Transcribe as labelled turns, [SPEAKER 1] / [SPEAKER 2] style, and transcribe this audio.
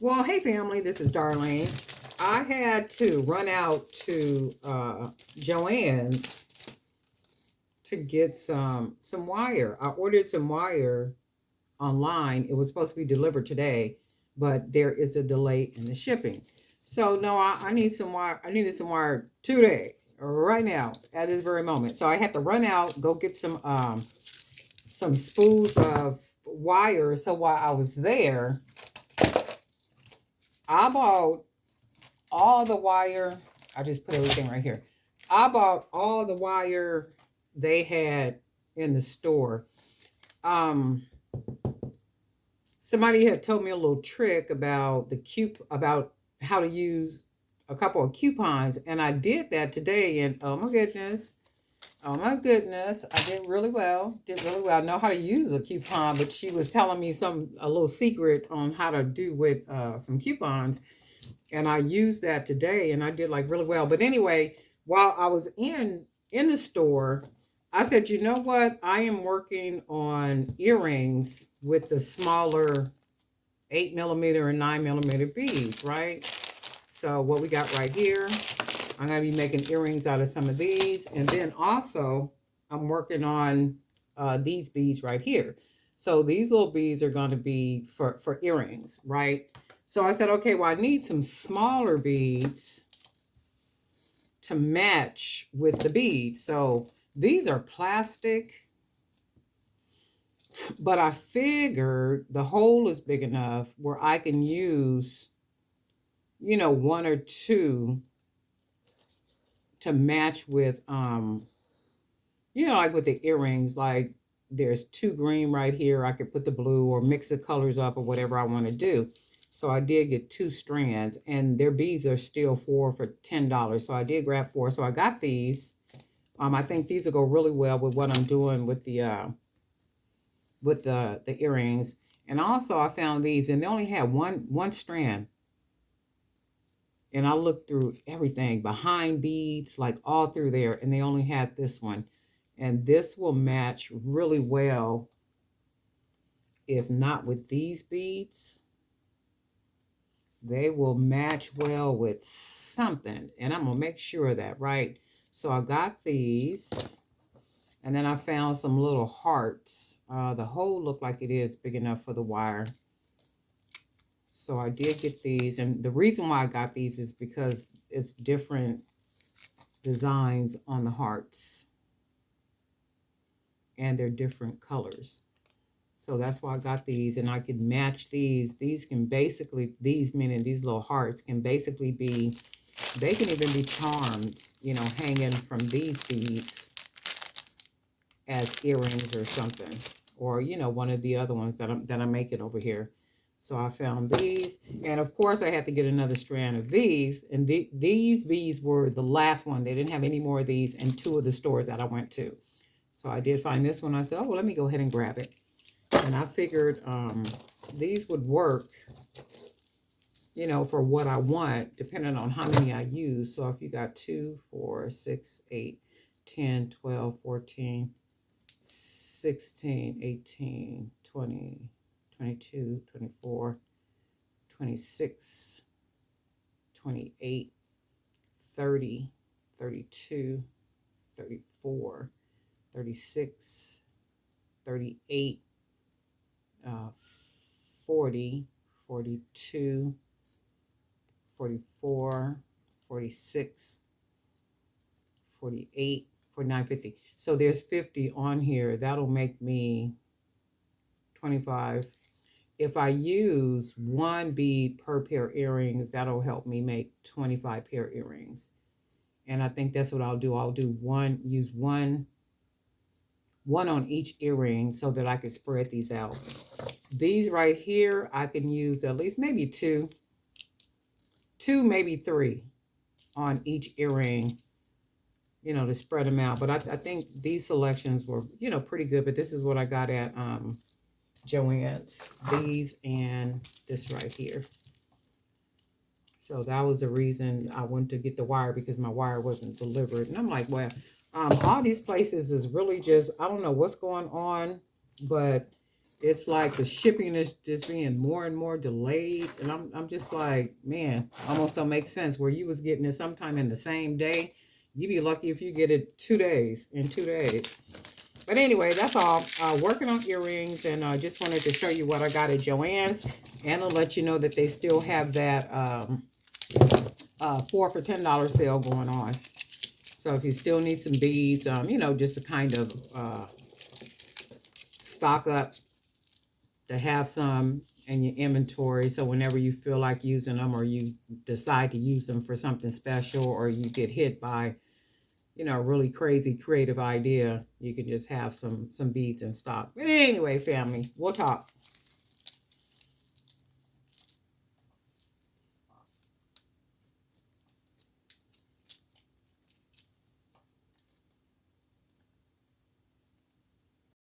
[SPEAKER 1] Well, hey family, this is Darlene. I had to run out to Joann's to get some wire. I ordered some wire online. It was supposed to be delivered today, but there is a delay in the shipping. So no, I need some wire. I needed some wire today, right now, at this very moment. So I had to run out, go get some spools of wire. So while I was there, I bought all the wire. I just put everything right here. I bought all the wire they had in the store. Um, Somebody had told me a little trick about about how to use a couple of coupons, and I did that today. And oh my goodness, I did really well. Did really well. I know how to use a coupon, but she was telling me a little secret on how to do with some coupons. And I used that today and I did like really well. But anyway, while I was in the store, I said, you know what? I am working on earrings with the smaller 8 millimeter and 9 millimeter beads, right? So what we got right here, I'm gonna be making earrings out of some of these. And then also I'm working on these beads right here. So these little beads are gonna be for earrings, right? So I said, okay, well, I need some smaller beads to match with the beads. So these are plastic, but I figured the hole is big enough where I can use, one or two to match with, like with the earrings, like there's two green right here. I could put the blue or mix the colors up or whatever I want to do. So I did get two strands, and their beads are still four for $10. So I did grab four. So I got these. I think these will go really well with what I'm doing with the earrings. And also I found these, and they only had one strand. And I looked through everything behind beads, like all through there, and they only had this one. And this will match really well, if not with these beads. They will match well with something, and I'm gonna make sure of that, right? So I got these, and then I found some little hearts. The hole looked like it is big enough for the wire. So I did get these, and the reason why I got these is because it's different designs on the hearts, and they're different colors. So that's why I got these, and I could match these. These can basically, meaning these little hearts, can basically be, they can even be charms, hanging from these beads as earrings or something. Or, one of the other ones that I'm making over here. So I found these, and of course I had to get another strand of these, and these beads were the last one. They didn't have any more of these in two of the stores that I went to. So I did find this one. I said, oh, well, let me go ahead and grab it. And I figured these would work, for what I want, depending on how many I use. So if you got 2, 4, 6, 8, 10, 12, 14, 16, 18, 20, 22, 24, 26, 28, 30, 32, 34, 36, 38, 40, 42, 44, 46, 48, 49, 50. So there's 50 on here. That'll make me 25. If I use one bead per pair of earrings, that'll help me make 25 pair of earrings. And I think that's what I'll do. I'll do use one on each earring so that I can spread these out. These right here, I can use at least maybe two, maybe three on each earring, to spread them out. But I think these selections were, pretty good. But this is what I got at Joann's. These and this right here. So that was the reason I went to get the wire, because my wire wasn't delivered. And I'm like, well, all these places is really just, I don't know what's going on, but it's like the shipping is just being more and more delayed, and I'm just like, man, almost don't make sense. Where you was getting it sometime in the same day, you'd be lucky if you get it 2 days in 2 days. But anyway, that's all. Working on earrings, and I just wanted to show you what I got at Joann's, and I'll let you know that they still have that 4 for $10 sale going on. So if you still need some beads, just to kind of stock up, to have some in your inventory, so whenever you feel like using them, or you decide to use them for something special, or you get hit by a really crazy creative idea, you can just have some beads in stock. But anyway, family, we'll talk.